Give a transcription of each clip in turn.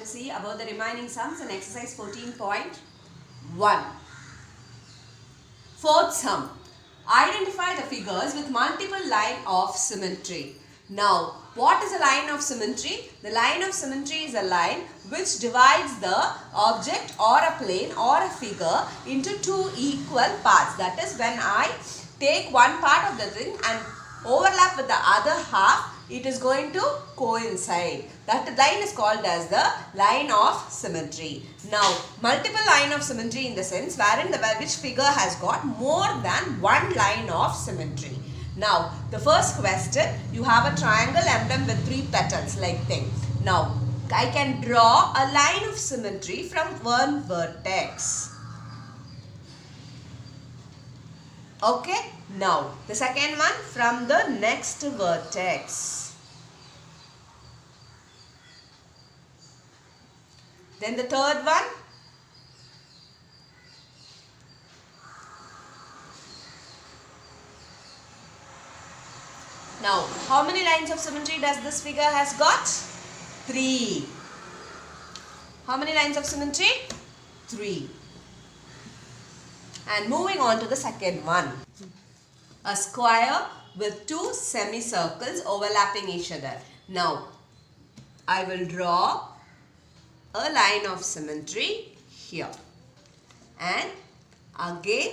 to see about the remaining sums in exercise 14.1. Fourth sum. Identify the figures with multiple line of symmetry. Now, what is a line of symmetry? The line of symmetry is a line which divides the object or a plane or a figure into two equal parts. That is, when I take one part of the thing and overlap with the other half, it is going to coincide. That line is called as the line of symmetry. Now, multiple line of symmetry in the sense wherein which figure has got more than one line of symmetry. Now, the first question, you have a triangle emblem with three petals like thing. Now, I can draw a line of symmetry from one vertex. Okay. Now, the second one from the next vertex. Then the third one. Now, how many lines of symmetry does this figure has got? 3. How many lines of symmetry? 3. And moving on to the second one. A square with two semicircles overlapping each other. Now, I will draw a line of symmetry here. And again,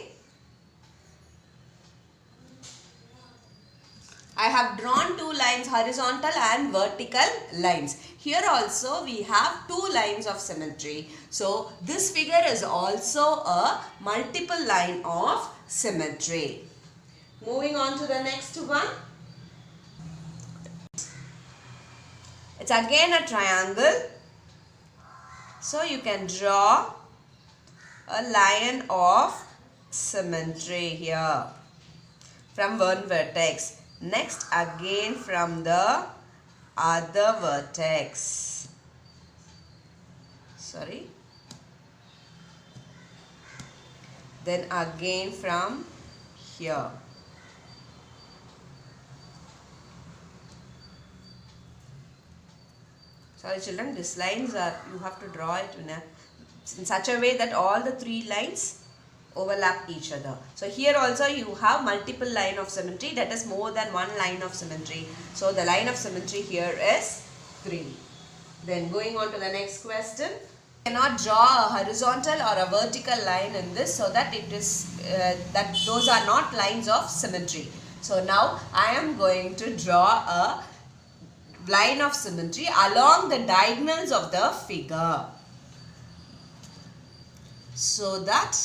I have drawn two lines, horizontal and vertical lines. Here also we have two lines of symmetry. So, this figure is also a multiple line of symmetry. Moving on to the next one. It's again a triangle. So, you can draw a line of symmetry here from one vertex. Next, again from the other vertex. Sorry. Then again from here. Sorry children, these lines are, you have to draw it in such a way that all the three lines overlap each other. So here also you have multiple line of symmetry, that is more than one line of symmetry. So the line of symmetry here is 3. Then going on to the next question. You cannot draw a horizontal or a vertical line in this, so that it is that those are not lines of symmetry. So now I am going to draw a line of symmetry along the diagonals of the figure, so that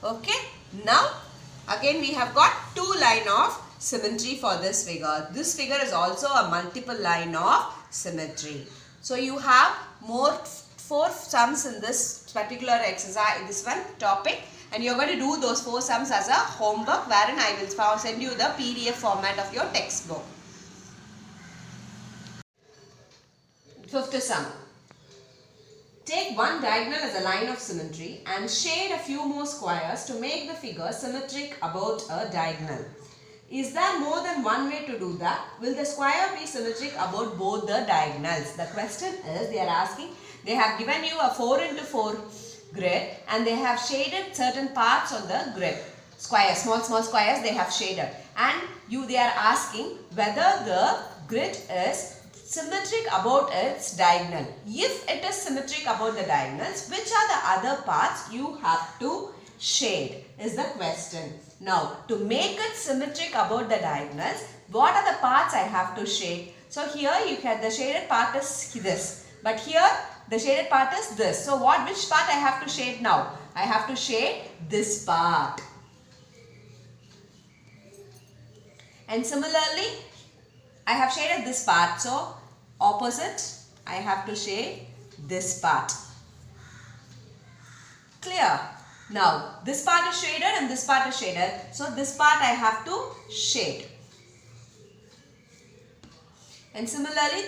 okay, now again we have got two line of symmetry for this figure. This figure is also a multiple line of symmetry. So you have 4 sums in this particular exercise, this one topic, and you are going to do those 4 sums as a homework, wherein I will send you the PDF format of your textbook. 5th sum. Take one diagonal as a line of symmetry and shade a few more squares to make the figure symmetric about a diagonal. Is there more than one way to do that? Will the square be symmetric about both the diagonals? The question is, they are asking, they have given you a 4 into 4 grid and they have shaded certain parts on the grid. Squares, small squares they have shaded, and they are asking whether the grid is symmetric about its diagonal. If it is symmetric about the diagonals, which are the other parts you have to shade is the question. Now, to make it symmetric about the diagonals, what are the parts I have to shade? So, here you have the shaded part is this, but here the shaded part is this. So, which part I have to shade now? I have to shade this part. And similarly, I have shaded this part. So, opposite, I have to shade this part. Clear? Now, this part is shaded and this part is shaded. So, this part I have to shade. And similarly,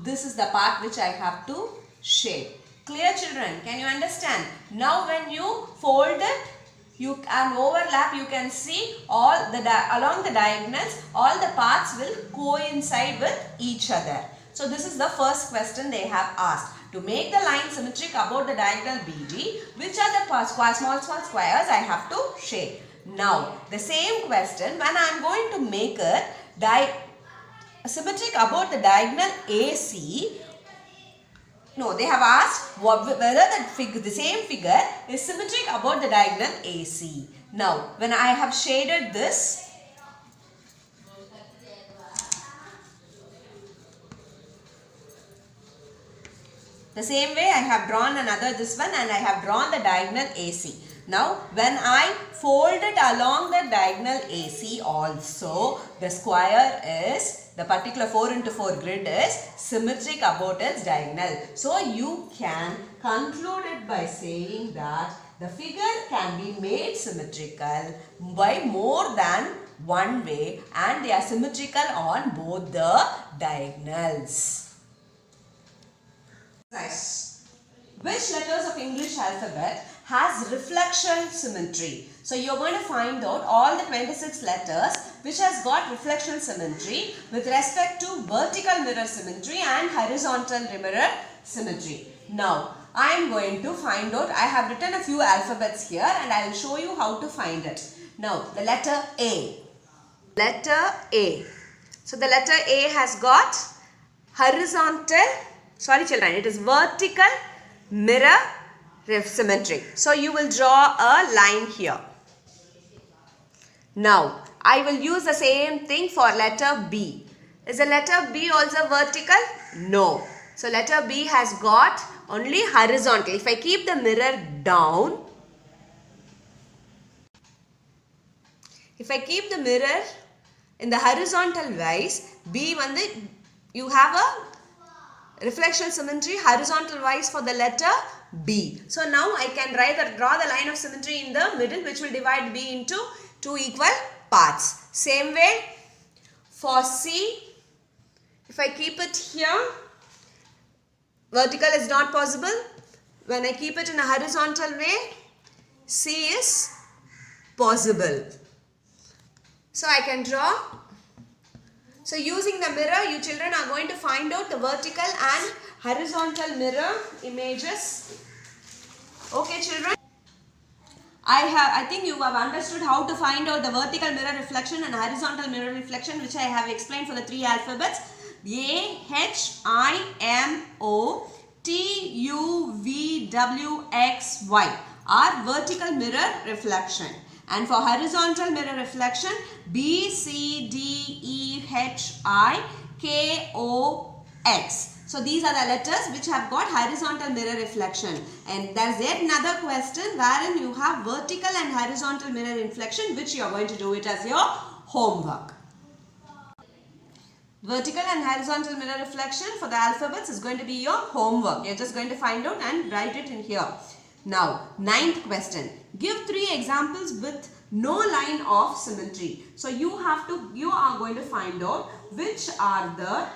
this is the part which I have to shade. Clear children? Can you understand? Now, when you fold it, you can overlap, you can see all the along the diagonals, all the paths will coincide with each other. So this is the first question they have asked. To make the line symmetric about the diagonal BD, which are the small squares I have to shade? Now, the same question, when I am going to make it symmetric about the diagonal AC, no, they have asked whether the same figure is symmetric about the diagonal AC. Now, when I have shaded this, the same way I have drawn another this one and I have drawn the diagonal AC. Now, when I fold it along the diagonal AC also, the square is, the particular 4 into 4 grid is symmetric about its diagonal. So, you can conclude it by saying that the figure can be made symmetrical by more than one way and they are symmetrical on both the diagonals. Nice. Which letters of English alphabet has reflection symmetry? So you are going to find out all the 26 letters which has got reflection symmetry with respect to vertical mirror symmetry and horizontal mirror symmetry. Now I am going to find out, I have written a few alphabets here and I will show you how to find it. Now the letter A. Letter A. So the letter A has got horizontal, sorry children, it is vertical mirror symmetry. So you will draw a line here. Now I will use the same thing for letter B. Is the letter B also vertical? No. So letter B has got only horizontal. If I keep the mirror down, if I keep the mirror in the horizontal wise, B you have a reflection symmetry horizontal wise for the letter B. So now I can draw the line of symmetry in the middle which will divide B into two equal parts. Same way for C, if I keep it here, vertical is not possible. When I keep it in a horizontal way, C is possible. So I can draw. So using the mirror, you children are going to find out the vertical and horizontal mirror images. Okay children. I think you have understood how to find out the vertical mirror reflection and horizontal mirror reflection which I have explained for the three alphabets. A, H, I, M, O, T, U, V, W, X, Y are vertical mirror reflection. And for horizontal mirror reflection, B, C, D, E, H, I, K, O, X. So these are the letters which have got horizontal mirror reflection. And there is yet another question wherein you have vertical and horizontal mirror reflection which you are going to do it as your homework. Vertical and horizontal mirror reflection for the alphabets is going to be your homework. You are just going to find out and write it in here. Now, 9th question. Give 3 examples with no line of symmetry. So you are going to find out which are the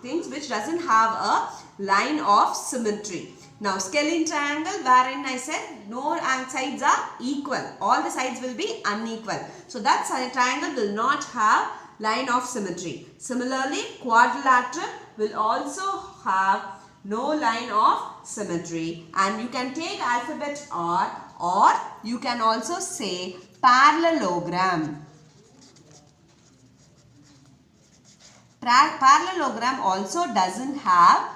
things which doesn't have a line of symmetry. Now, scalene triangle wherein I said no sides are equal. All the sides will be unequal. So that triangle will not have line of symmetry. Similarly, quadrilateral will also have no line of symmetry, and you can take alphabet R or you can also say parallelogram. Parallelogram also doesn't have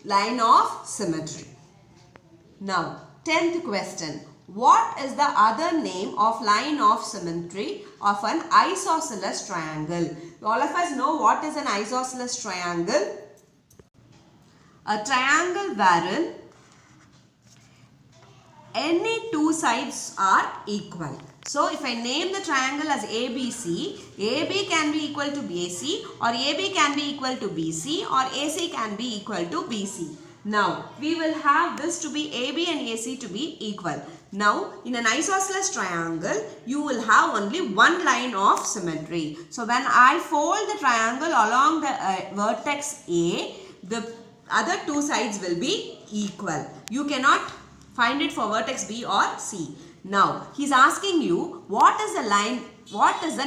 line of symmetry. Now, 10th question. What is the other name of line of symmetry of an isosceles triangle? All of us know what is an isosceles triangle. A triangle wherein any two sides are equal. So if I name the triangle as ABC, AB can be equal to BC or AB can be equal to BC or AC can be equal to BC. Now we will have this to be AB and AC to be equal. Now in an isosceles triangle, you will have only one line of symmetry. So when I fold the triangle along the vertex A, the other two sides will be equal. You cannot Find it for vertex B or C. Now, he's asking you what is the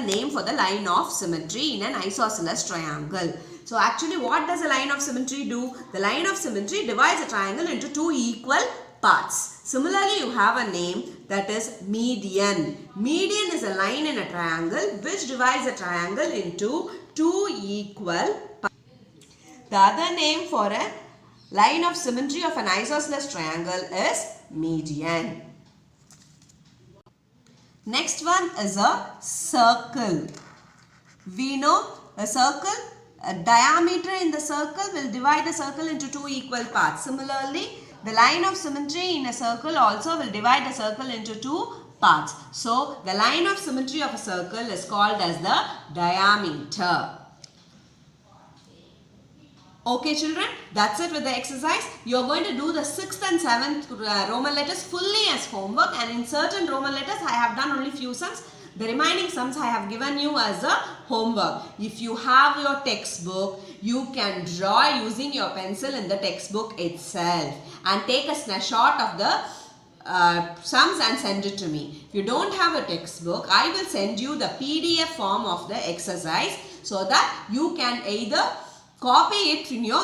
name for the line of symmetry in an isosceles triangle. So, actually what does a line of symmetry do? The line of symmetry divides a triangle into two equal parts. Similarly, you have a name that is median. Median is a line in a triangle which divides a triangle into two equal parts. The other name for a line of symmetry of an isosceles triangle is median. Next one is a circle. We know a circle, a diameter in the circle will divide the circle into two equal parts. Similarly, the line of symmetry in a circle also will divide the circle into two parts. So, the line of symmetry of a circle is called as the diameter. Okay children, that's it with the exercise. You are going to do the 6th and 7th Roman letters fully as homework, and in certain Roman letters I have done only few sums. The remaining sums I have given you as a homework. If you have your textbook, you can draw using your pencil in the textbook itself and take a snapshot of the sums and send it to me. If you don't have a textbook, I will send you the PDF form of the exercise so that you can either copy it in your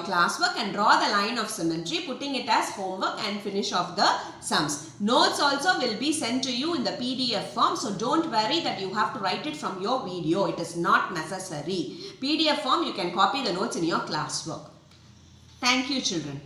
classwork and draw the line of symmetry, putting it as homework and finish off the sums. Notes also will be sent to you in the PDF form, so don't worry that you have to write it from your video. It is not necessary. PDF form, you can copy the notes in your classwork. Thank you children.